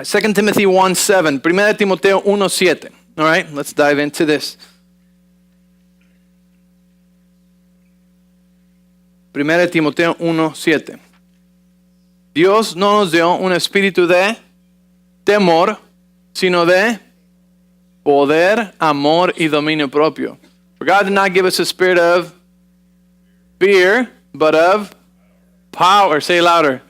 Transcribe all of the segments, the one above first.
2 Timothy 1:7. 1 Timoteo 1:7. All right, let's dive into this. 1 Timoteo 1:7. Dios no nos dio un espíritu de temor, sino de poder, amor y dominio propio. For God did not give us a spirit of fear, but of power. Say it louder.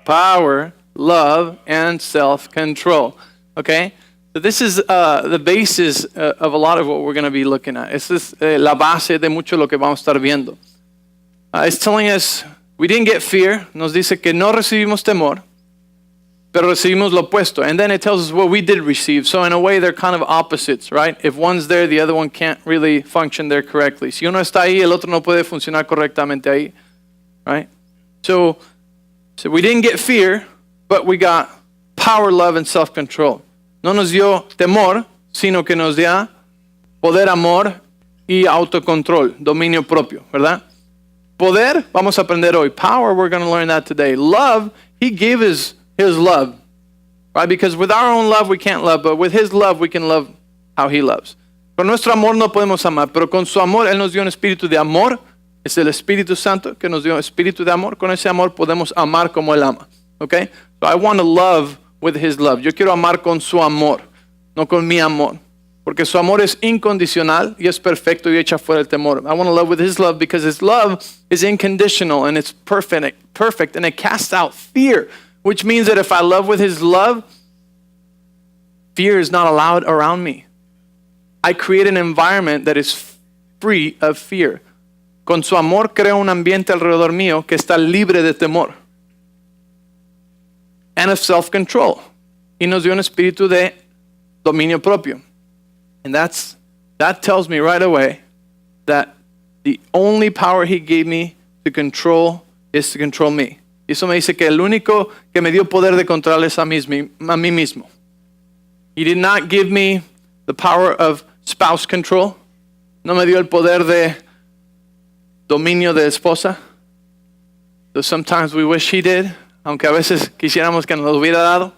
Power, love, and self-control. Okay? So this is the basis of a lot of what we're going to be looking at. Esta es la base de mucho lo que vamos a estar viendo. It's telling us we didn't get fear. Nos dice que no recibimos temor, pero recibimos lo opuesto. And then it tells us what we did receive. So in a way, they're kind of opposites, right? If one's there, the other one can't really function there correctly. Si uno está ahí, el otro no puede funcionar correctamente ahí, right? So we didn't get fear, but we got power, love, and self-control. No nos dio temor, sino que nos dio poder, amor y autocontrol, dominio propio, ¿verdad? Poder, vamos a aprender hoy. Power, we're going to learn that today. Love, he gave his love, right? Because with our own love, we can't love, but with his love, we can love how he loves. Con nuestro amor no podemos amar, pero con su amor, él nos dio un espíritu de amor. Es el Espíritu Santo que nos dio espíritu de amor. Con ese amor podemos amar como él ama, okay? So I want to love with his love. Yo quiero amar con su amor, no con mi amor. Porque su amor es incondicional y es perfecto y echa fuera el temor. I want to love with his love because his love is unconditional and it's perfect and it casts out fear, which means that if I love with his love, fear is not allowed around me. I create an environment that is free of fear. Con su amor creo un ambiente alrededor mío que está libre de temor. And of self-control. Y nos dio un espíritu de dominio propio. And that tells me right away that the only power he gave me to control is to control me. Y eso me dice que el único que me dio poder de controlar es a mí mismo. He did not give me the power of spouse control. No me dio el poder de dominio de esposa. So sometimes we wish he did, aunque a veces quisiéramos que nos lo hubiera dado.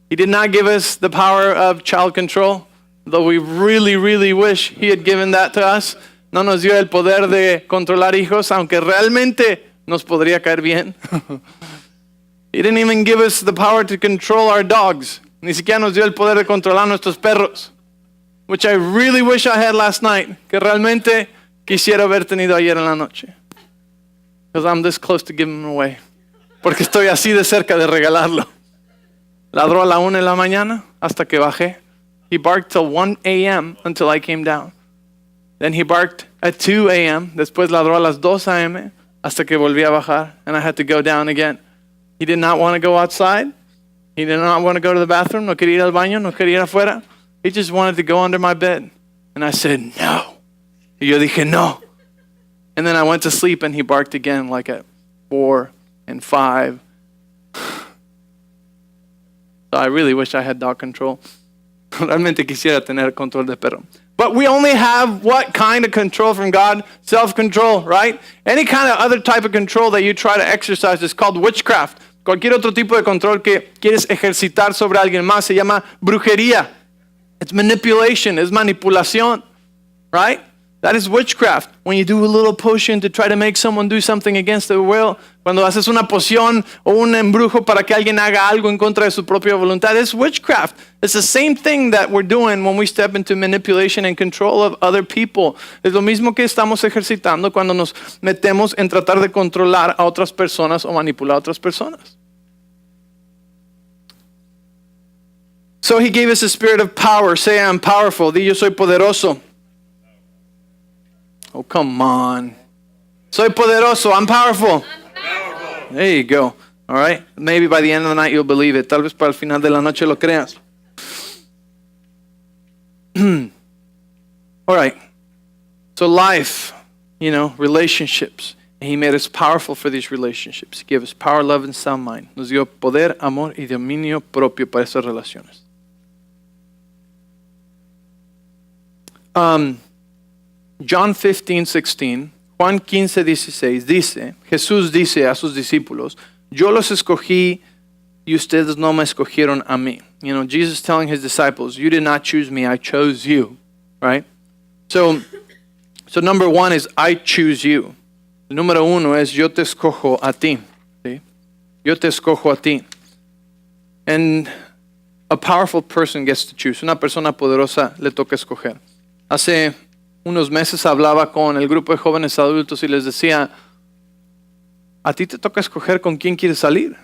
He did not give us the power of child control. Though we really, really wish he had given that to us. No nos dio el poder de controlar hijos, aunque realmente nos podría caer bien. He didn't even give us the power to control our dogs. Ni siquiera nos dio el poder de controlar nuestros perros. Which I really wish I had last night. Que realmente quisiera haber tenido ayer en la noche. Because I'm this close to giving them away. Porque estoy así de cerca de regalarlo. Ladró a la 1 de la mañana hasta que bajé. He barked till 1 a.m. until I came down. Then he barked at 2 a.m. Después ladró a las 2 a.m. hasta que volví a bajar. And I had to go down again. He did not want to go outside. He did not want to go to the bathroom. No quería ir al baño. No quería ir afuera. He just wanted to go under my bed. And I said, no. Y yo dije, no. And then I went to sleep and he barked again like at 4 and 5. So I really wish I had dog control. Realmente quisiera tener control de perro. But we only have what kind of control from God? Self-control, right? Any kind of other type of control that you try to exercise is called witchcraft. Cualquier otro tipo de control que quieres ejercitar sobre alguien más se llama brujería. It's manipulation, es manipulación, right? That is witchcraft. When you do a little potion to try to make someone do something against their will, cuando haces una poción o un embrujo para que alguien haga algo en contra de su propia voluntad, it's witchcraft. It's the same thing that we're doing when we step into manipulation and control of other people. Es lo mismo que estamos ejercitando cuando nos metemos en tratar de controlar a otras personas o manipular a otras personas. So he gave us a spirit of power. Say, I'm powerful. Di, yo soy poderoso. Oh, come on. Soy poderoso. I'm powerful. There you go. All right. Maybe by the end of the night you'll believe it. Tal vez para el final de la noche lo creas. All right. So life, relationships. And he made us powerful for these relationships. He gave us power, love, and sound mind. Nos dio poder, amor y dominio propio para esas relaciones. John 15:16, Juan 15:16 dice, Jesús dice a sus discípulos, yo los escogí y ustedes no me escogieron a mí. You know, Jesus telling his disciples, you did not choose me, I chose you, right? So number one is, I choose you. Número uno es, yo te escojo a ti. ¿Sí? Yo te escojo a ti. And a powerful person gets to choose. Una persona poderosa le toca escoger. Hace unos meses hablaba con el grupo de jóvenes adultos y les decía, a ti te toca escoger con quién quieres salir,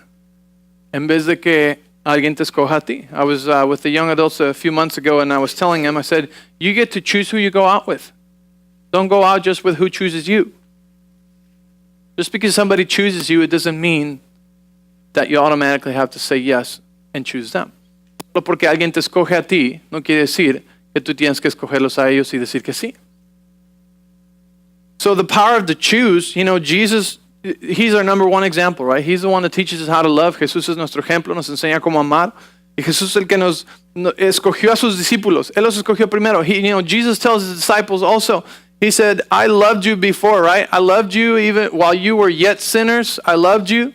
en vez de que alguien te escoja a ti. I was with the young adults a few months ago and I was telling them, I said, you get to choose who you go out with. Don't go out just with who chooses you. Just because somebody chooses you, it doesn't mean that you automatically have to say yes and choose them. Solo porque alguien te escoge a ti, no quiere decir que tú tienes que escogerlos a ellos y decir que sí. So the power of the choose, you know, Jesus, he's our number one example, right? He's the one that teaches us how to love. Jesús es nuestro ejemplo, nos enseña cómo amar. Y Jesús es el que nos escogió a sus discípulos. Él los escogió primero. Jesus tells his disciples also, he said, I loved you before, right? I loved you even while you were yet sinners. I loved you.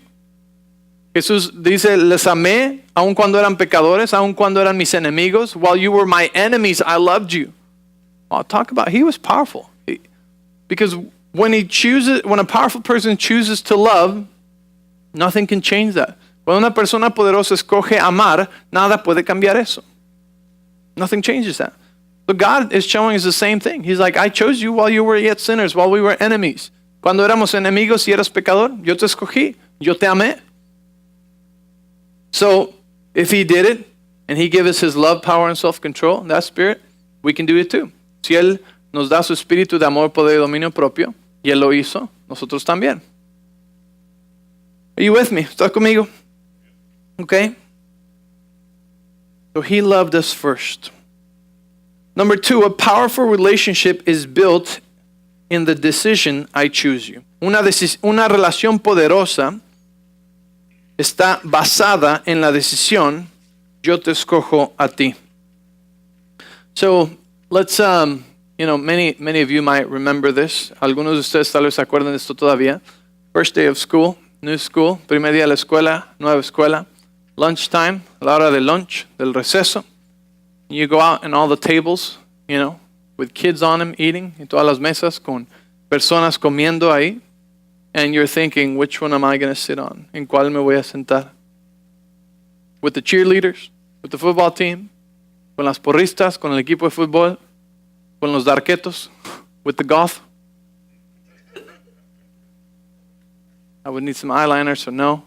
Jesús dice, les amé, aun cuando eran pecadores, aun cuando eran mis enemigos. While you were my enemies, I loved you. Oh, he was powerful. Because when a powerful person chooses to love, nothing can change that. Cuando una persona poderosa escoge amar, nada puede cambiar eso. Nothing changes that. So God is showing us the same thing. He's like, I chose you while you were yet sinners, while we were enemies. Cuando éramos enemigos y eras pecador, yo te escogí, yo te amé. So if he did it, and he gave us his love, power, and self-control, that spirit, we can do it too. Si él nos da su espíritu de amor, poder y dominio propio, y él lo hizo, nosotros también. Are you with me? ¿Estás conmigo? Okay. So he loved us first. Number two, a powerful relationship is built in the decision, I choose you. Una relación poderosa está basada en la decisión, yo te escojo a ti. So let's, many of you might remember this. Algunos de ustedes tal vez se acuerdan de esto todavía. First day of school, new school, primer día de la escuela, nueva escuela. Lunchtime, la hora de lunch, del receso. You go out and all the tables, with kids on them eating, y todas las mesas con personas comiendo ahí. And you're thinking, which one am I going to sit on? ¿En cuál me voy a sentar? With the cheerleaders, with the football team, con las porristas, con el equipo de fútbol, con los darquetos, with the goth. I would need some eyeliner, so no.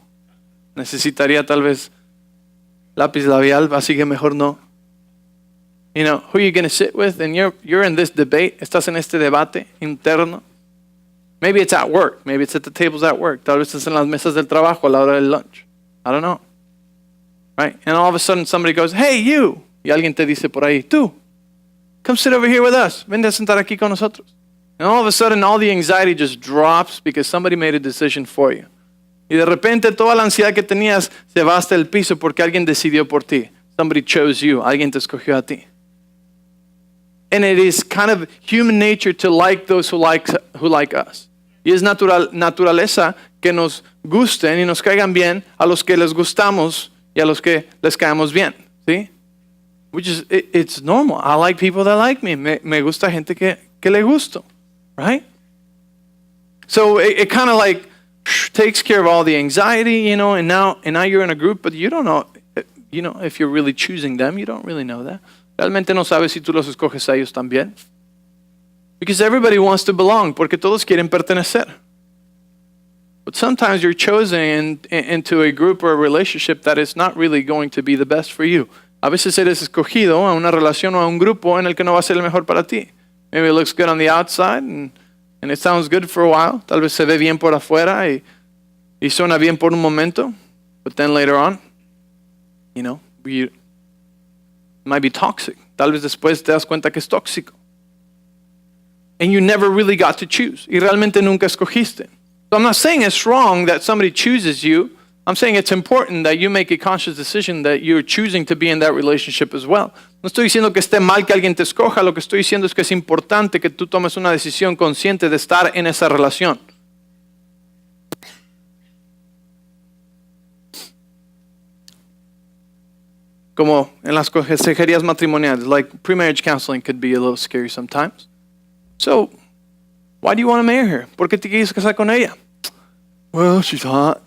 Necesitaría tal vez lápiz labial, así que mejor no. Who are you going to sit with? And you're in this debate. Estás en este debate interno. Maybe it's at work. Maybe it's at the tables at work. Tal vez estás en las mesas del trabajo a la hora del lunch. I don't know. Right? And all of a sudden somebody goes, hey, you. Y alguien te dice por ahí, tú. Come sit over here with us. Vente a sentar aquí con nosotros. And all of a sudden all the anxiety just drops because somebody made a decision for you. Y de repente toda la ansiedad que tenías se va hasta el piso porque alguien decidió por ti. Somebody chose you. Alguien te escogió a ti. And it is kind of human nature to like those who like us. Y es naturaleza que nos gusten y nos caigan bien a los que les gustamos y a los que les caemos bien. ¿Sí? It's normal. I like people that like me. Me gusta gente que le gusto. Right? So it kind of like takes care of all the anxiety, and now you're in a group, but you don't know, if you're really choosing them, you don't really know that. Realmente no sabes si tú los escoges a ellos también. Because everybody wants to belong, porque todos quieren pertenecer. But sometimes you're chosen into a group or a relationship that is not really going to be the best for you. A veces eres escogido a una relación o a un grupo en el que no va a ser el mejor para ti. Maybe it looks good on the outside and it sounds good for a while. Tal vez se ve bien por afuera y suena bien por un momento. But then later on, it might be toxic. Tal vez después te das cuenta que es tóxico. And you never really got to choose. Y realmente nunca escogiste. So I'm not saying it's wrong that somebody chooses you. I'm saying it's important that you make a conscious decision that you're choosing to be in that relationship as well. No estoy diciendo que esté mal que alguien te escoja. Lo que estoy diciendo es que es importante que tú tomes una decisión consciente de estar en esa relación. como en las consejerías matrimoniales, like pre-marriage counseling could be a little scary sometimes. So, why do you want to marry her? ¿Por qué te quieres casar con ella? Well, she's hot.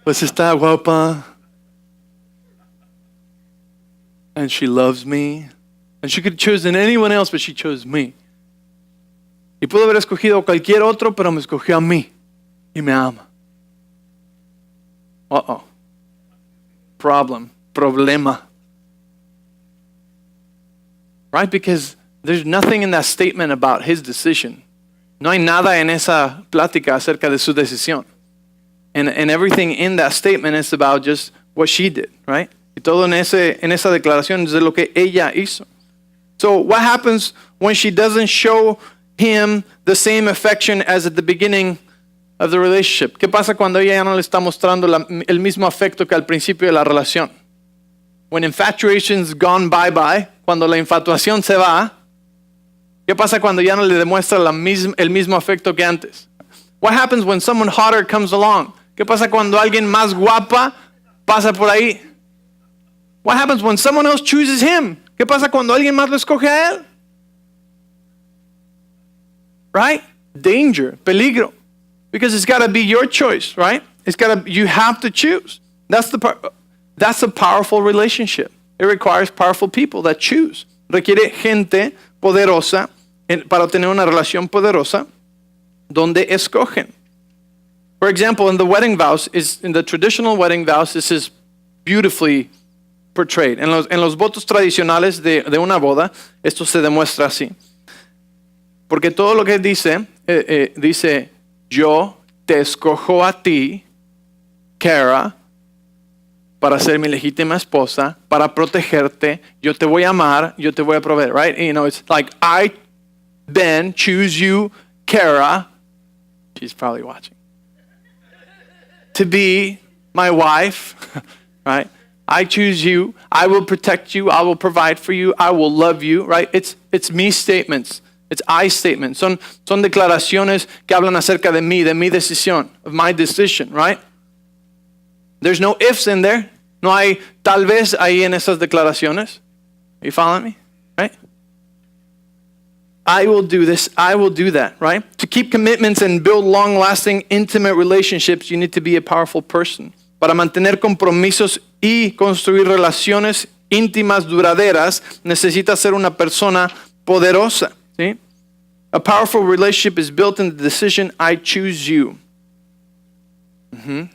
Pues está guapa. And she loves me. And she could have chosen anyone else, but she chose me. Y pudo haber escogido a cualquier otro, pero me escogió a mí. Y me ama. Uh-oh. Problema. Right? Because there's nothing in that statement about his decision. No hay nada en esa plática acerca de su decisión. And everything in that statement is about just what she did, right? Y todo en esa declaración es de lo que ella hizo. So what happens when she doesn't show him the same affection as at the beginning of the relationship? ¿Qué pasa cuando ella ya no le está mostrando el mismo afecto que al principio de la relación? When infatuation's gone bye-bye, cuando la infatuación se va, ¿qué pasa cuando ya no le demuestra el mismo afecto que antes? What happens when someone hotter comes along? ¿Qué pasa cuando alguien más guapa pasa por ahí? What happens when someone else chooses him? ¿Qué pasa cuando alguien más lo escoge a él? Right? Danger, peligro. Because it's got to be your choice, right? You have to choose. That's a powerful relationship. It requires powerful people that choose. Requiere gente poderosa para tener una relación poderosa donde escogen. For example, in the wedding vows, in the traditional wedding vows, this is beautifully portrayed. En los votos tradicionales de una boda, esto se demuestra así. Porque todo lo que dice, yo te escojo a ti, Kara, para ser mi legítima esposa, para protegerte, yo te voy a amar, yo te voy a proveer, right? You know, it's like, I then choose you, Kara, she's probably watching, to be my wife, right? I choose you, I will protect you, I will provide for you, I will love you, right? It's me statements. It's I statements. Son declaraciones que hablan acerca de mi decisión, of my decision, right? There's no ifs in there. No hay tal vez ahí en esas declaraciones. Are you following me? Right? I will do this, I will do that, right? To keep commitments and build long-lasting, intimate relationships, you need to be a powerful person. Para mantener compromisos y construir relaciones íntimas duraderas, necesitas ser una persona poderosa. See? A powerful relationship is built in the decision, I choose you. Mm-hmm.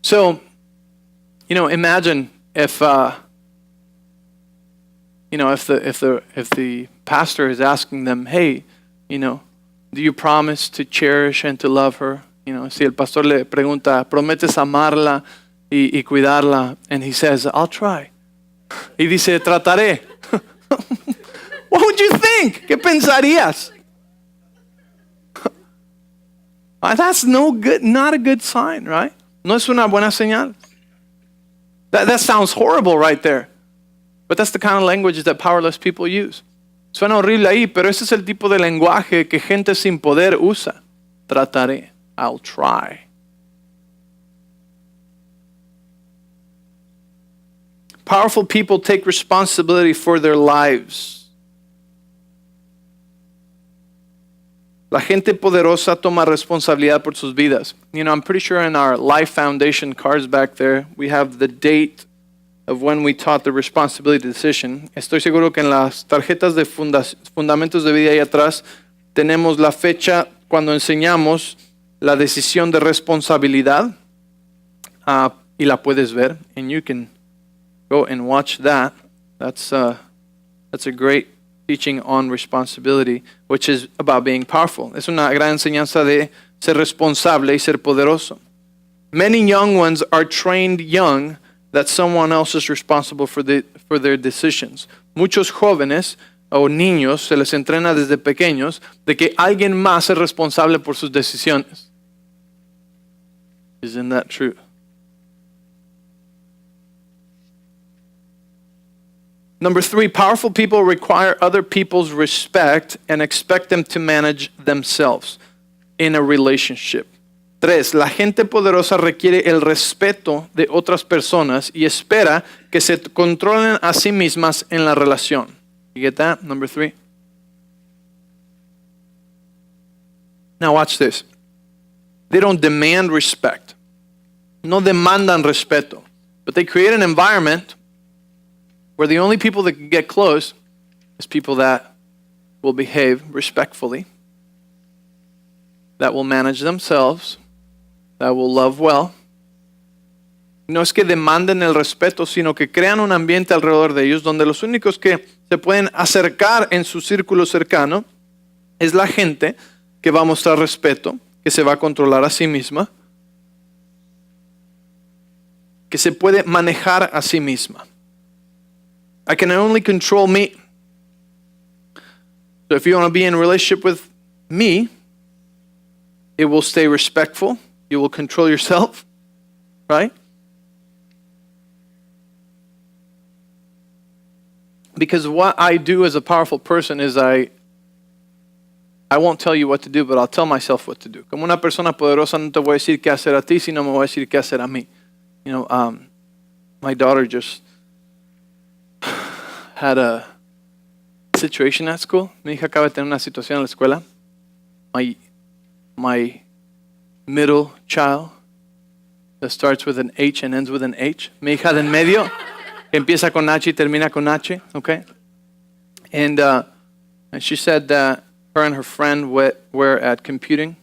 So, imagine if the pastor is asking them, hey, do you promise to cherish and to love her? Si el pastor le pregunta, ¿prometes amarla y cuidarla? And he says, I'll try. Y dice, trataré. What would you think? ¿Qué pensarías? That's not a good sign, right? No es una buena señal. That sounds horrible right there. But that's the kind of language that powerless people use. Suena horrible ahí, pero ese es el tipo de lenguaje que gente sin poder usa. Trataré. I'll try. Powerful people take responsibility for their lives. La gente poderosa toma responsabilidad por sus vidas. I'm pretty sure in our Life Foundation cards back there, we have the date of when we taught the responsibility decision. Estoy seguro que en las tarjetas de fundamentos de vida ahí atrás tenemos la fecha cuando enseñamos la decisión de responsabilidad. Y la puedes ver. And you can go and watch that. That's a great teaching on responsibility, which is about being powerful. Es una gran enseñanza de ser responsable y ser poderoso. Many young ones are trained young that someone else is responsible for their decisions. Muchos jóvenes o niños se les entrena desde pequeños de que alguien más es responsable por sus decisiones. Isn't that true? Number 3, powerful people require other people's respect and expect them to manage themselves in a relationship. 3. La gente poderosa requiere el respeto de otras personas y espera que se controlen a sí mismas en la relación. You get that? Number 3. Now watch this. They don't demand respect. No demandan respeto. But they create an environment where the only people that can get close is people that will behave respectfully, that will manage themselves, that will love well. No es que demanden el respeto, sino que crean un ambiente alrededor de ellos donde los únicos que se pueden acercar en su círculo cercano es la gente que va a mostrar respeto, que se va a controlar a sí misma, que se puede manejar a sí misma. I can only control me. So if you want to be in a relationship with me, it will stay respectful. You will control yourself, right? Because what I do as a powerful person is I won't tell you what to do, but I'll tell myself what to do. Como una persona poderosa no te voy a decir qué hacer a ti, sino me voy a decir qué hacer a mí. You know, my daughter just had a situation at school. Mi hija acaba de tener una situación en la escuela. My middle child that starts with an H and ends with an H. Mi hija de en medio, que empieza con H y termina con H, okay? And she said that her and her friend were at computing,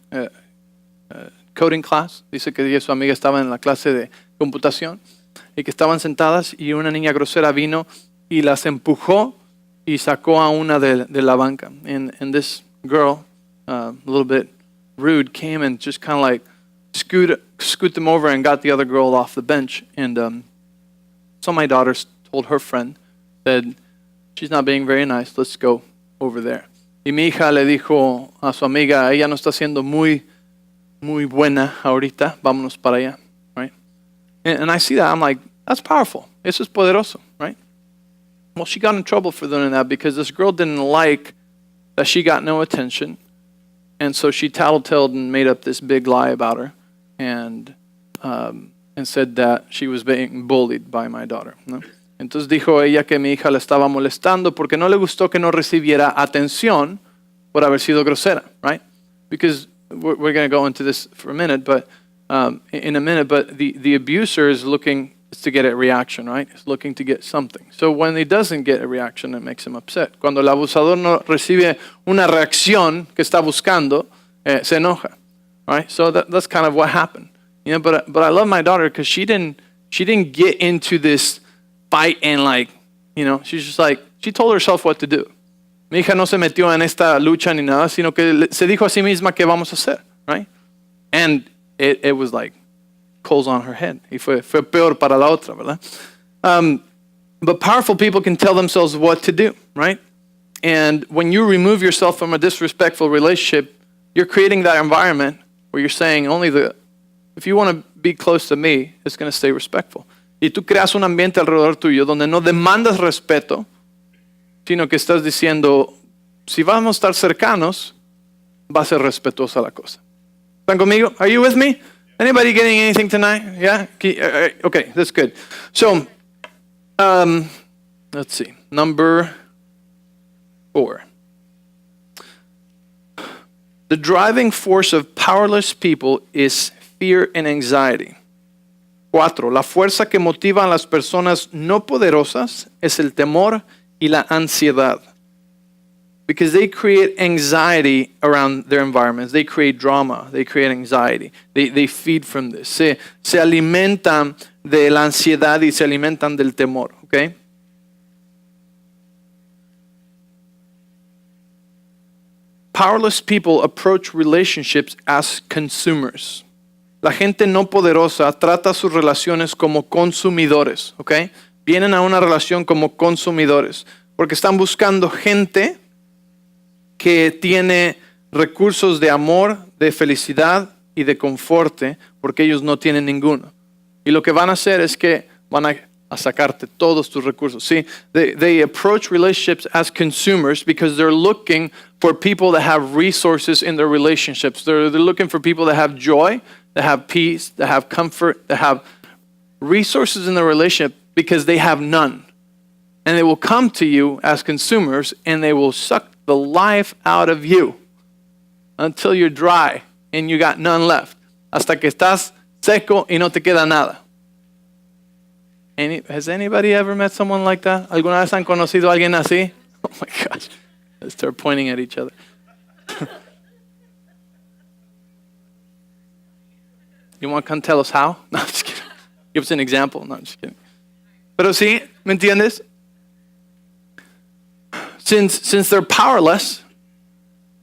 coding class. Dice que ella y su amiga estaban en la clase de computación y que estaban sentadas y una niña grosera vino y las empujó y sacó a una de la banca. And this girl, a little bit rude, came and just kind of like scoot them over and got the other girl off the bench. And so my daughter told her friend, said, she's not being very nice, let's go over there. Y mi hija le dijo a su amiga, ella no está siendo muy buena ahorita, vámonos para allá, right? And I see that, I'm like, that's powerful. Eso es poderoso, right? Well, she got in trouble for doing that because this girl didn't like that she got no attention. And so she tattletaled and made up this big lie about her and said that she was being bullied by my daughter, ¿no? Entonces dijo ella que mi hija le estaba molestando porque no le gustó que no recibiera atención por haber sido grosera, right? Because we're going to go into this for a minute, but in a minute, but the abuser is looking to get a reaction, right? He's looking to get something. So when he doesn't get a reaction, it makes him upset. Cuando el abusador no recibe una reacción que está buscando, se enoja, right? So that's kind of what happened. You know, but I love my daughter because she didn't get into this fight and like, you know, she's just like, she told herself what to do. Mi hija no se metió en esta lucha ni nada, sino que se dijo a sí misma qué vamos a hacer, right? And it was like coals on her head. Y fue peor para la otra, ¿verdad? But powerful people can tell themselves what to do, right? And when you remove yourself from a disrespectful relationship, you're creating that environment where you're saying if you want to be close to me, it's going to stay respectful. Y tú creas un ambiente alrededor tuyo donde no demandas respeto, sino que estás diciendo, si vamos a estar cercanos, va a ser respetuosa la cosa. ¿Están conmigo? Are you with me? Anybody getting anything tonight? Yeah? Okay, that's good. So, let's see. Number 4. The driving force of powerless people is fear and anxiety. 4. La fuerza que motiva a las personas no poderosas es el temor y la ansiedad. Because they create anxiety around their environments. They create drama. They create anxiety. They feed from this. Se alimentan de la ansiedad y se alimentan del temor. Okay? Powerless people approach relationships as consumers. La gente no poderosa trata sus relaciones como consumidores, ¿ok? Vienen a una relación como consumidores porque están buscando gente que tiene recursos de amor, de felicidad y de confort porque ellos no tienen ninguno. Y lo que van a hacer es que van a sacarte todos tus recursos. See, they approach relationships as consumers because they're looking for people that have resources in their relationships. They're looking for people that have joy, that have peace, that have comfort, that have resources in the relationship because they have none. And they will come to you as consumers and they will suck the life out of you until you're dry and you got none left. Hasta que estás seco y no te queda nada. Has anybody ever met someone like that? ¿Alguna vez han conocido a alguien así? Oh my gosh. Let's start pointing at each other. You want to come tell us how? No, I'm just kidding. Give us an example. No, I'm just kidding. Pero sí, ¿me entiendes? Since they're powerless,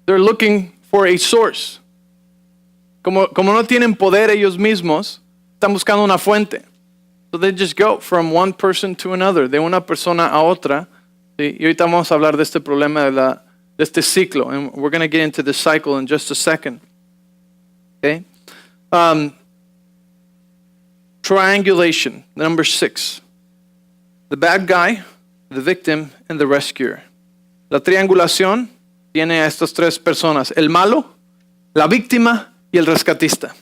they're looking for a source. Como no tienen poder ellos mismos, están buscando una fuente. So they just go from one person to another, de una persona a otra. ¿Sí? Y ahorita vamos a hablar de este problema de este ciclo. And we're going to get into this cycle in just a second. Okay? Triangulation, number 6. The bad guy, the victim, and the rescuer. La triangulación tiene a estas tres personas. El malo, la víctima, y el rescatista.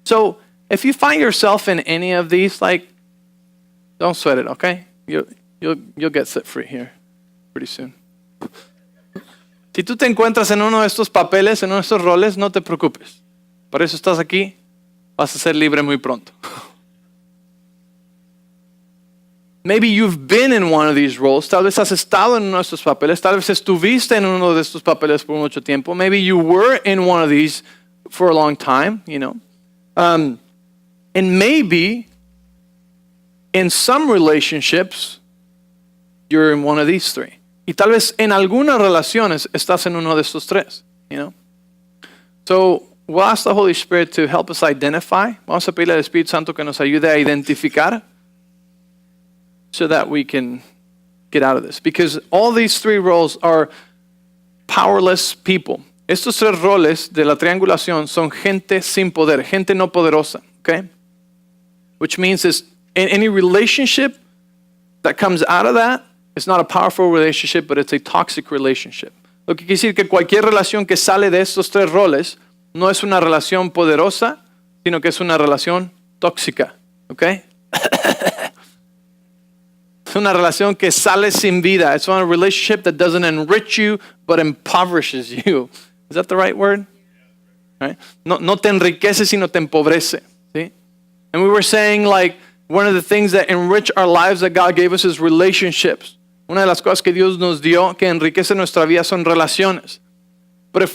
So, if you find yourself in any of these, like, don't sweat it, okay? You'll get set free here pretty soon. Si tú te encuentras en uno de estos papeles, en uno de estos roles, no te preocupes. Por eso estás aquí, vas a ser libre muy pronto. Maybe you've been in one of these roles. Tal vez has estado en uno de estos papeles. Tal vez estuviste en uno de estos papeles por mucho tiempo. Maybe you were in one of these for a long time, you know. And maybe in some relationships, you're in one of these three. Y tal vez en algunas relaciones estás en uno de estos tres, you know. So we'll ask the Holy Spirit to help us identify. Vamos a pedirle al Espíritu Santo que nos ayude a identificar so that we can get out of this. Because all these three roles are powerless people. Estos tres roles de la triangulación son gente sin poder, gente no poderosa, okay? Which means is in any relationship that comes out of that, it's not a powerful relationship, but it's a toxic relationship. Lo que quiere decir que cualquier relación que sale de estos tres roles no es una relación poderosa, sino que es una relación tóxica, okay? Es una relación que sale sin vida. It's a relationship that doesn't enrich you, but impoverishes you. Is that the right word? Right? No te enriquece, sino te empobrece. ¿Sí? And we were saying, like, one of the things that enrich our lives that God gave us is relationships. Una de las cosas que Dios nos dio que enriquece nuestra vida son relaciones. But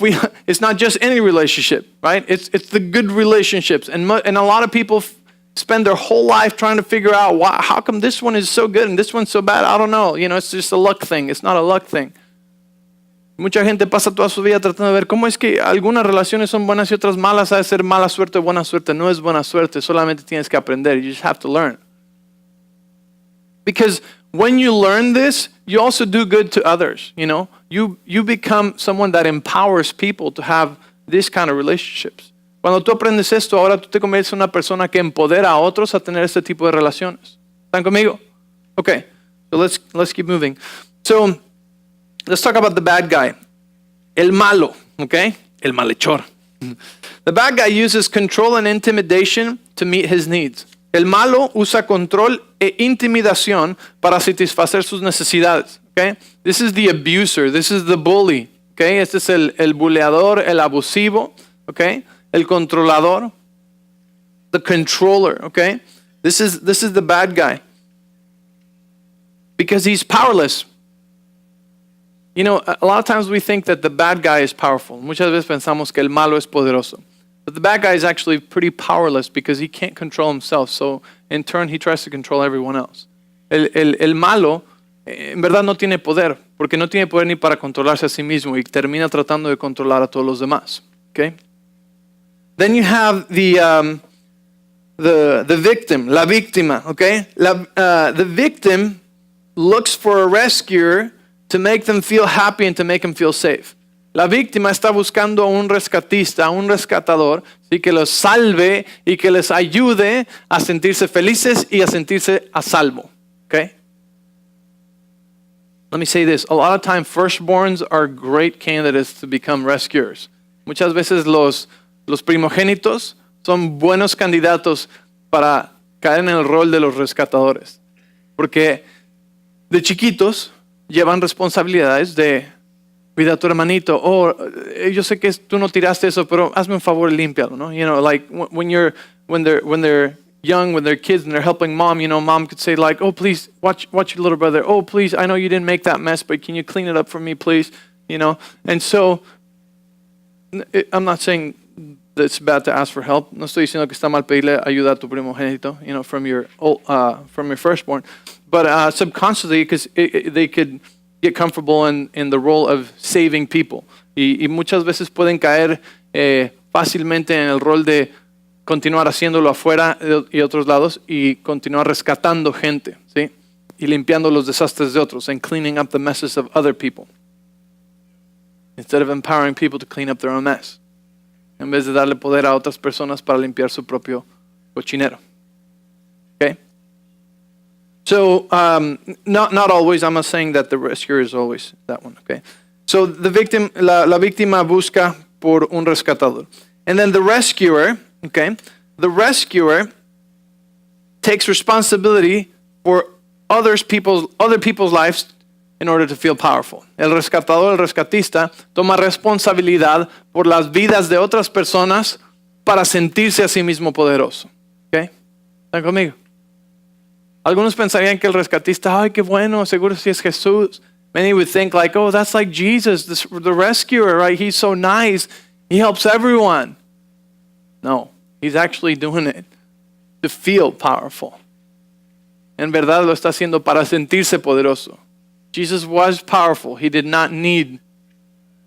it's not just any relationship, right? It's the good relationships. And a lot of people spend their whole life trying to figure out how come this one is so good and this one's so bad. I don't know. You know, it's just a luck thing. It's not a luck thing. Mucha gente pasa toda su vida tratando de ver cómo es que algunas relaciones son buenas y otras malas. Ha de ser mala suerte o buena suerte. No es buena suerte. Solamente tienes que aprender. You just have to learn. Because when you learn this, you also do good to others. You know, you become someone that empowers people to have this kind of relationships. Cuando tú aprendes esto, ahora tú te conviertes en una persona que empodera a otros a tener este tipo de relaciones. ¿Están conmigo? Okay, so let's keep moving. So, let's talk about the bad guy. El malo, okay? El malhechor. The bad guy uses control and intimidation to meet his needs. El malo usa control e intimidación para satisfacer sus necesidades, okay? This is the abuser, this is the bully, okay? Este es el buleador, el abusivo, okay? El controlador, the controller, okay? This is the bad guy. Because he's powerless. You know, a lot of times we think that the bad guy is powerful. Muchas veces pensamos que el malo es poderoso. But the bad guy is actually pretty powerless because he can't control himself. So, in turn, he tries to control everyone else. El malo, en verdad, no tiene poder. Porque no tiene poder ni para controlarse a sí mismo. Y termina tratando de controlar a todos los demás. Okay? Then you have the victim, la víctima, okay? The victim looks for a rescuer to make them feel happy and to make them feel safe. La víctima está buscando a un rescatista, a un rescatador, ¿sí? Que los salve y que les ayude a sentirse felices y a sentirse a salvo, okay? Let me say this. A lot of times, firstborns are great candidates to become rescuers. Muchas veces los los primogénitos son buenos candidatos para caer en el rol de los rescatadores. Porque de chiquitos llevan responsabilidades de cuida a tu hermanito. Oh, yo sé que tú no tiraste eso, pero hazme un favor y límpialo, ¿no? You know, like when they're young, when they're kids and they're helping mom, you know, mom could say like, oh, please watch your little brother. Oh, please, I know you didn't make that mess, but can you clean it up for me, please? You know, and so I'm not saying that it's bad to ask for help. No estoy diciendo que está mal pedirle ayuda a tu primogénito, you know, from your firstborn, but subconsciously, because they could get comfortable in the role of saving people, y muchas veces pueden caer fácilmente en el rol de continuar haciéndolo afuera y otros lados y continuar rescatando gente, ¿sí? Y limpiando los desastres de otros and cleaning up the messes of other people instead of empowering people to clean up their own mess, en vez de darle poder a otras personas para limpiar su propio cochinero. Okay? So, not always. I'm not saying that the rescuer is always that one. Okay? So, la víctima busca por un rescatador. And then the rescuer, okay? The rescuer takes responsibility for other people's lives in order to feel powerful. El rescatador, el rescatista, toma responsabilidad por las vidas de otras personas para sentirse a sí mismo poderoso. ¿Okay? ¿Están conmigo? Algunos pensarían que el rescatista, ay, qué bueno, seguro si es Jesús. Many would think like, oh, that's like Jesus, the rescuer, right? He's so nice. He helps everyone. No, he's actually doing it to feel powerful. En verdad lo está haciendo para sentirse poderoso. Jesus was powerful. He did not need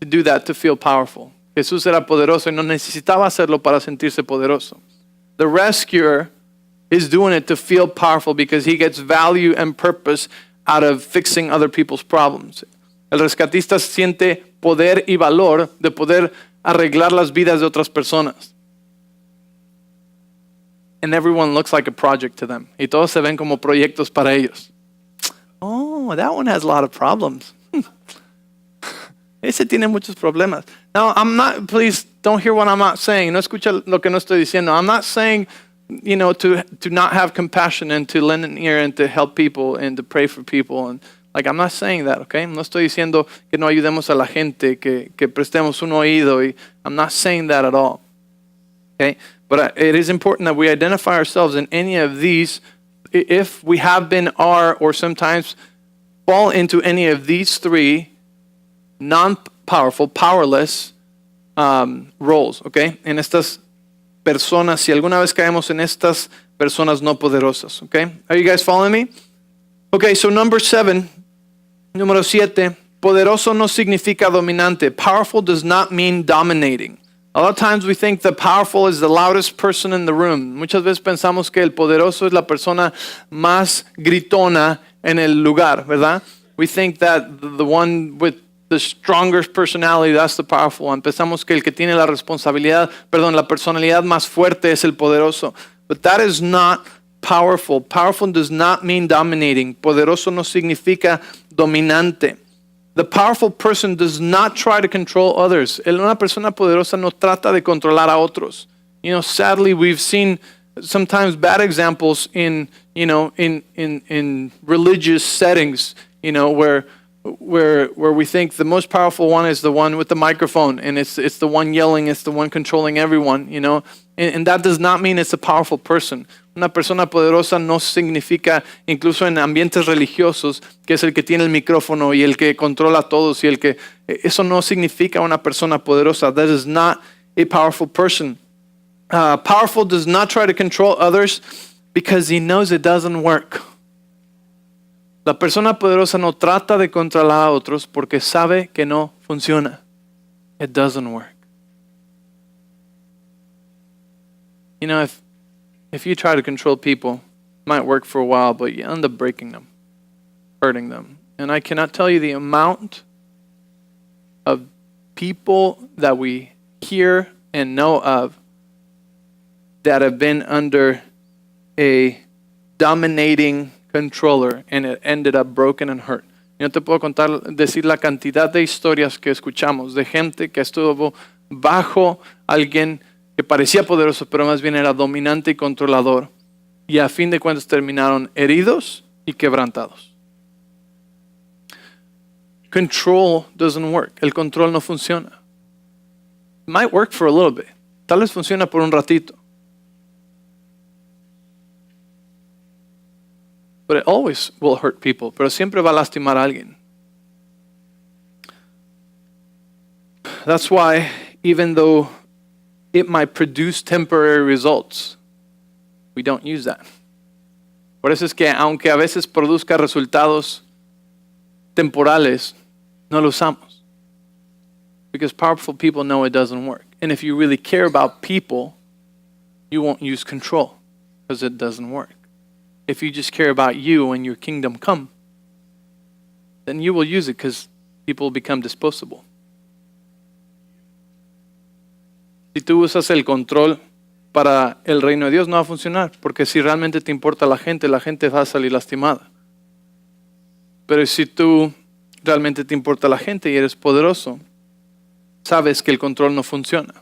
to do that to feel powerful. Jesús era poderoso y no necesitaba hacerlo para sentirse poderoso. The rescuer is doing it to feel powerful because he gets value and purpose out of fixing other people's problems. El rescatista siente poder y valor de poder arreglar las vidas de otras personas. And everyone looks like a project to them. Y todos se ven como proyectos para ellos. Oh, that one has a lot of problems. Ese tiene muchos problemas. Now, please don't hear what I'm not saying. No escucha lo que no estoy diciendo. I'm not saying, you know, to not have compassion and to lend an ear and to help people and to pray for people. And like, I'm not saying that, okay? No estoy diciendo que no ayudemos a la gente, que prestemos un oído. I'm not saying that at all, okay? But it is important that we identify ourselves in any of these, if we have been, are, or sometimes fall into any of these three non-powerful, powerless roles, okay? En estas personas, si alguna vez caemos en estas personas no poderosas, okay? Are you guys following me? Okay, so número 7, poderoso no significa dominante. Powerful does not mean dominating. A lot of times we think the powerful is the loudest person in the room. Muchas veces pensamos que el poderoso es la persona más gritona en el lugar, ¿verdad? We think that the one with the strongest personality, that's the powerful one. Pensamos que el que tiene la personalidad más fuerte es el poderoso. But that is not powerful. Powerful does not mean dominating. Poderoso no significa dominante. The powerful person does not try to control others. Una persona poderosa no trata de controlar a otros. You know, sadly, we've seen sometimes bad examples in religious settings, you know, where we think the most powerful one is the one with the microphone, and it's the one yelling, it's the one controlling everyone, you know. And that does not mean it's a powerful person. Una persona poderosa no significa, incluso en ambientes religiosos, que es el que tiene el micrófono y el que controla a todos y el que... Eso no significa una persona poderosa. That is not a powerful person. Powerful does not try to control others because he knows it doesn't work. La persona poderosa no trata de controlar a otros porque sabe que no funciona. It doesn't work. You know, if you try to control people, it might work for a while, but you end up breaking them, hurting them. And I cannot tell you the amount of people that we hear and know of that have been under a dominating controller and it ended up broken and hurt. Yo te puedo decir la cantidad de historias que escuchamos de gente que estuvo bajo alguien que parecía poderoso, pero más bien era dominante y controlador. Y a fin de cuentas terminaron heridos y quebrantados. Control doesn't work. El control no funciona. It might work for a little bit. Tal vez funciona por un ratito. But it always will hurt people. Pero siempre va a lastimar a alguien. That's why, even though it might produce temporary results, we don't use that. Por eso es que aunque a veces produzca resultados temporales, no lo usamos. Because powerful people know it doesn't work. And if you really care about people, you won't use control because it doesn't work. If you just care about you and your kingdom come, then you will use it because people become disposable. Si tú usas el control para el reino de Dios, no va a funcionar, porque si realmente te importa la gente va a salir lastimada. Pero si tú realmente te importa la gente y eres poderoso, sabes que el control no funciona.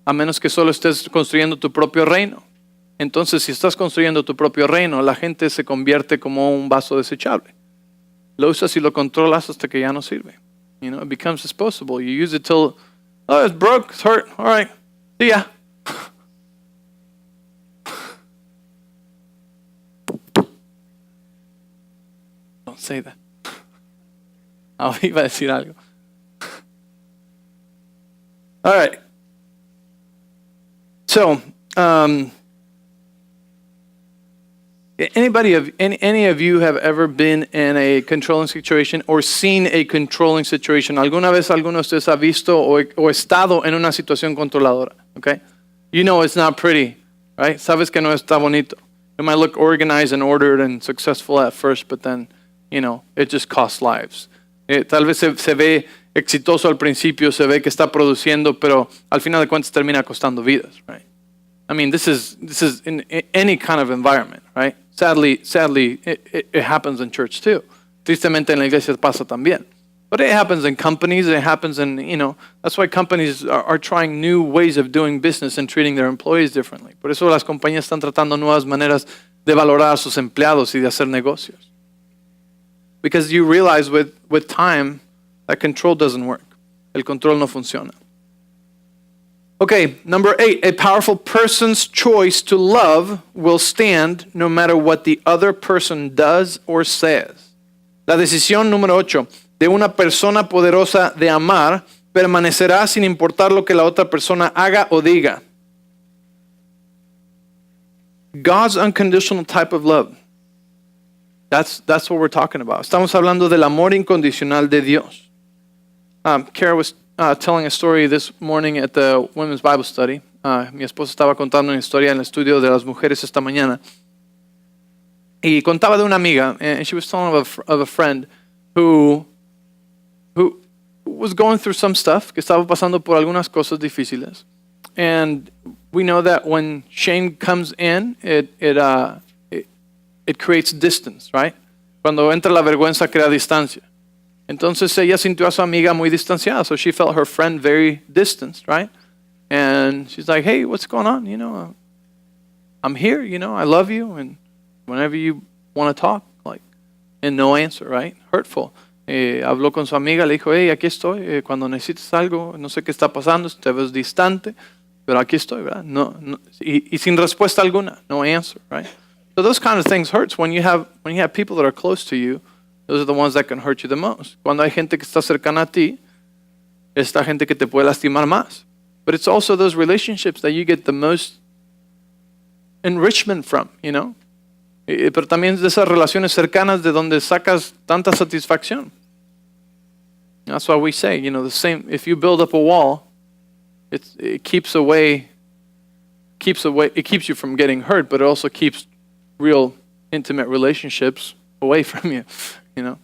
A menos que solo estés construyendo tu propio reino. Entonces, si estás construyendo tu propio reino, la gente se convierte como un vaso desechable. Lo usas y lo controlas hasta que ya no sirve. You know, it becomes disposable. You use it till, oh, it's broke, it's hurt, all right, see ya. Don't say that. Iba a decir algo. All right. So, any of you have ever been in a controlling situation or seen a controlling situation? ¿Alguna vez alguno de ustedes ha visto o estado en una situación controladora? Okay? You know it's not pretty, right? Sabes que no está bonito. It might look organized and ordered and successful at first, but then, you know, it just costs lives. Tal vez se ve exitoso al principio, se ve que está produciendo, pero al final de cuentas termina costando vidas, right? I mean, this is in any kind of environment, right? Sadly, it happens in church too. Tristemente en la iglesia pasa también. But it happens in companies, it happens in, you know, that's why companies are trying new ways of doing business and treating their employees differently. Por eso las compañías están tratando nuevas maneras de valorar a sus empleados y de hacer negocios. Because you realize with time that control doesn't work. El control no funciona. Okay, number 8, a powerful person's choice to love will stand no matter what the other person does or says. La decisión número 8 de una persona poderosa de amar permanecerá sin importar lo que la otra persona haga o diga. God's unconditional type of love. That's what we're talking about. Estamos hablando del amor incondicional de Dios. Kara was telling a story this morning at the women's Bible study. Mi esposa estaba contando una historia en el estudio de las mujeres esta mañana. Y contaba de una amiga, and she was telling of a friend who was going through some stuff, que estaba pasando por algunas cosas difíciles. And we know that when shame comes in, it creates distance, right? Cuando entra la vergüenza, crea distancia. Entonces ella sintió a su amiga muy distanciada, so she felt her friend very distanced, right? And she's like, hey, what's going on? You know, I'm here, you know, I love you, and whenever you want to talk, like, and no answer, right? Hurtful. Habló con su amiga, le dijo, hey, aquí estoy, cuando necesites algo, no sé qué está pasando, te ves distante, pero aquí estoy, ¿verdad? No, y sin respuesta alguna, no answer, right? So those kind of things hurts when you have people that are close to you. Those are the ones that can hurt you the most. Cuando hay gente que está cercana a ti, esta gente que te puede lastimar más. But it's also those relationships that you get the most enrichment from, you know? Pero también de esas relaciones cercanas de donde sacas tanta satisfacción. That's why we say, you know, the same, if you build up a wall, it keeps you from getting hurt, but it also keeps real intimate relationships away from you, you know.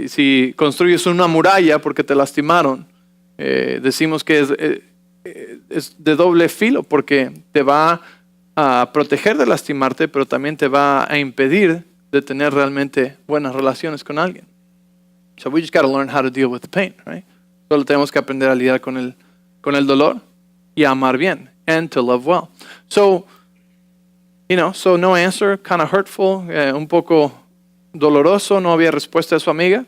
Si construyes una muralla porque te lastimaron, decimos que es de doble filo porque te va a proteger de lastimarte, pero también te va a impedir de tener realmente buenas relaciones con alguien. So we just got to learn how to deal with the pain, right? Solo tenemos que aprender a lidiar con el dolor. y amar bien, and to love well. So, so no answer, kind of hurtful, un poco doloroso, no había respuesta de su amiga.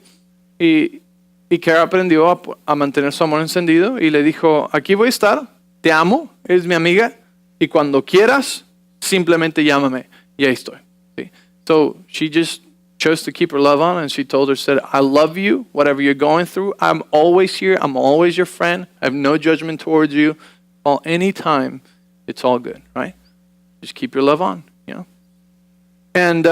Y Kara aprendió a mantener su amor encendido y le dijo, aquí voy a estar, te amo, eres mi amiga, y cuando quieras, simplemente llámame. Y ahí estoy. ¿Sí? So she just chose to keep her love on, and she told her, said, I love you, whatever you're going through. I'm always here. I'm always your friend. I have no judgment towards you. Anytime, it's all good, right? Just keep your love on, And,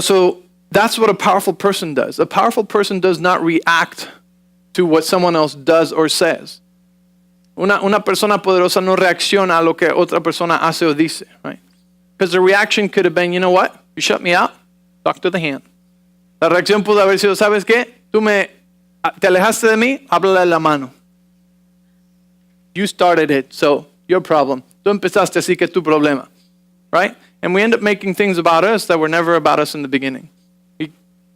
so that's what a powerful person does. A powerful person does not react to what someone else does or says. Una persona poderosa no reacciona a lo que otra persona hace o dice, right? Because the reaction could have been, you know what? You shut me out, talk to the hand. La reacción pudo haber sido, ¿sabes qué? Te alejaste de mí, háblale de la mano. You started it, so your problem. Tú empezaste, así que tu problema, right? And we end up making things about us that were never about us in the beginning. Y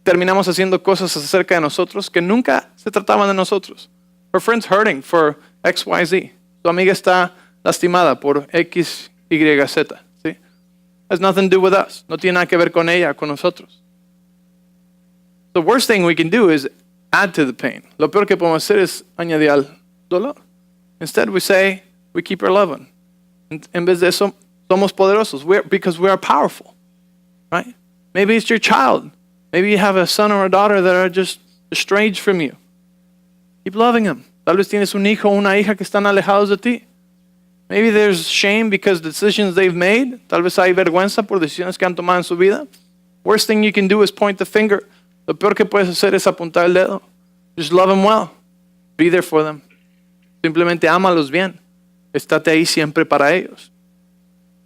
terminamos haciendo cosas acerca de nosotros que nunca se trataban de nosotros. Her friend's hurting for X, Y, Z. Su amiga está lastimada por X, Y, Z. ¿Sí? Has nothing to do with us. No tiene nada que ver con ella, con nosotros. The worst thing we can do is add to the pain. Lo peor que podemos hacer es añadir al dolor. Instead, we keep our love on. En vez de eso, somos poderosos. Because we are powerful. Right? Maybe it's your child. Maybe you have a son or a daughter that are just estranged from you. Keep loving them. Tal vez tienes un hijo o una hija que están alejados de ti. Maybe there's shame because the decisions they've made. Tal vez hay vergüenza por decisiones que han tomado en su vida. Worst thing you can do is point the finger. Lo peor que puedes hacer es apuntar el dedo. Just love them well. Be there for them. Simplemente ámalos bien. Estate ahí siempre para ellos.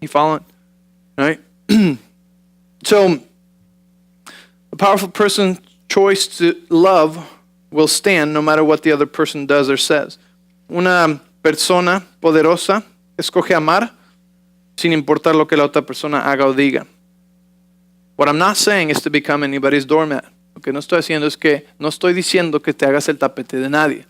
You following? Right? So, a powerful person's choice to love will stand no matter what the other person does or says. Una persona poderosa escoge amar sin importar lo que la otra persona haga o diga. What I'm not saying is to become anybody's doormat. Lo que no estoy haciendo es que no estoy diciendo que te hagas el tapete de nadie.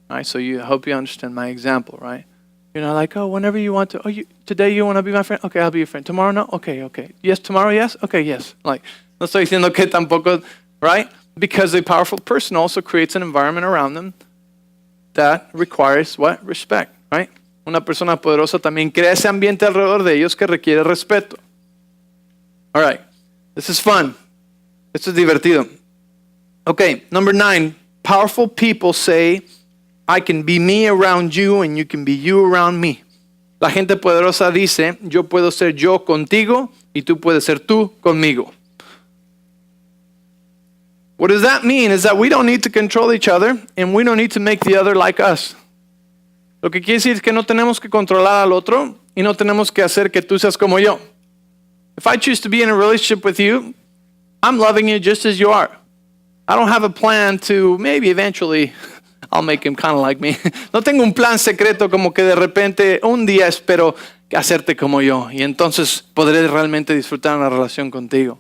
Right? So I hope you understand my example, right? You're not like, oh, whenever you want to. Oh, today you want to be my friend? Okay, I'll be your friend. Tomorrow, no? Okay. Yes, tomorrow, yes? Okay, yes. Like, no estoy diciendo que tampoco, right? Because a powerful person also creates an environment around them that requires what? Respect, right? Una persona poderosa también crea ese ambiente alrededor de ellos que requiere respeto. All right, this is fun. Esto es divertido. Okay, number 9. Powerful people say, I can be me around you and you can be you around me. La gente poderosa dice, yo puedo ser yo contigo y tú puedes ser tú conmigo. What does that mean is that we don't need to control each other and we don't need to make the other like us. Lo que quiere decir es que no tenemos que controlar al otro y no tenemos que hacer que tú seas como yo. If I choose to be in a relationship with you, I'm loving you just as you are. I don't have a plan to maybe eventually I'll make him kind of like me. No tengo un plan secreto como que de repente un día espero hacerte como yo y entonces podré realmente disfrutar una relación contigo,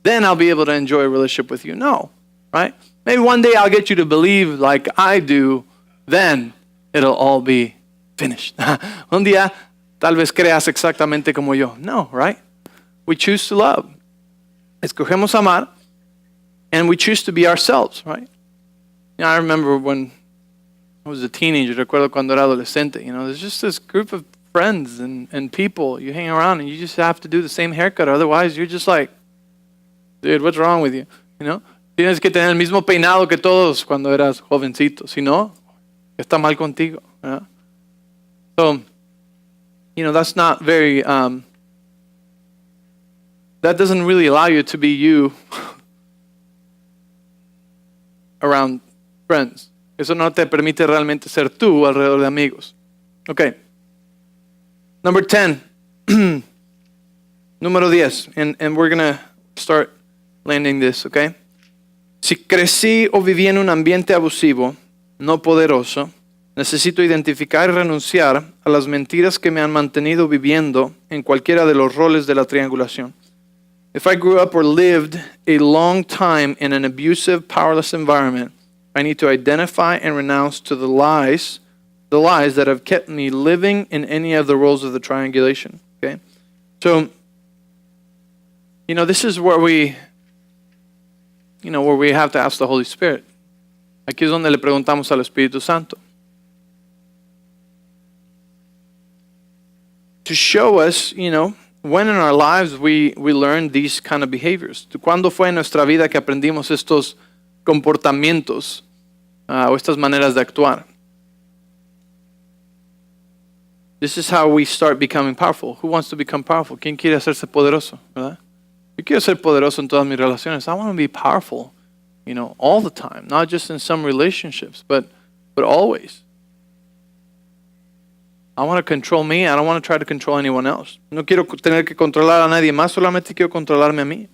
Then I'll be able to enjoy a relationship with you. No, right? Maybe one day I'll get you to believe like I do, then it'll all be finished. Un día tal vez creas exactamente como yo. No, right? We choose to love. Escogemos amar and we choose to be ourselves, right? I remember when I was a teenager, recuerdo cuando era adolescente, there's just this group of friends and people you hang around and you just have to do the same haircut. Otherwise, you're just like, dude, what's wrong with you? Tienes que tener el mismo peinado que todos cuando eras jovencito. Si no, está mal contigo. So, that's not very, that doesn't really allow you to be you around friends. Eso no te permite realmente ser tú alrededor de amigos. Okay. Number 10. Número 10. And we're going to start landing this, okay? Si crecí o viví en un ambiente abusivo, no poderoso, necesito identificar y renunciar a las mentiras que me han mantenido viviendo en cualquiera de los roles de la triangulación. If I grew up or lived a long time in an abusive, powerless environment, I need to identify and renounce to the lies the lies that have kept me living in any of the roles of the triangulation. Okay? So, this is where we have to ask the Holy Spirit. Aquí es donde le preguntamos al Espíritu Santo. To show us, when in our lives we learn these kind of behaviors. ¿Cuándo fue en nuestra vida que aprendimos estos comportamientos o estas maneras de actuar? This is how we start becoming powerful. Who wants to become powerful? ¿Quién quiere hacerse poderoso? ¿Verdad? Yo quiero ser poderoso en todas mis relaciones. I want to be powerful, all the time. Not just in some relationships, but always. I want to control me. I don't want to try to control anyone else. No quiero tener que controlar a nadie más, solamente quiero controlarme a mí.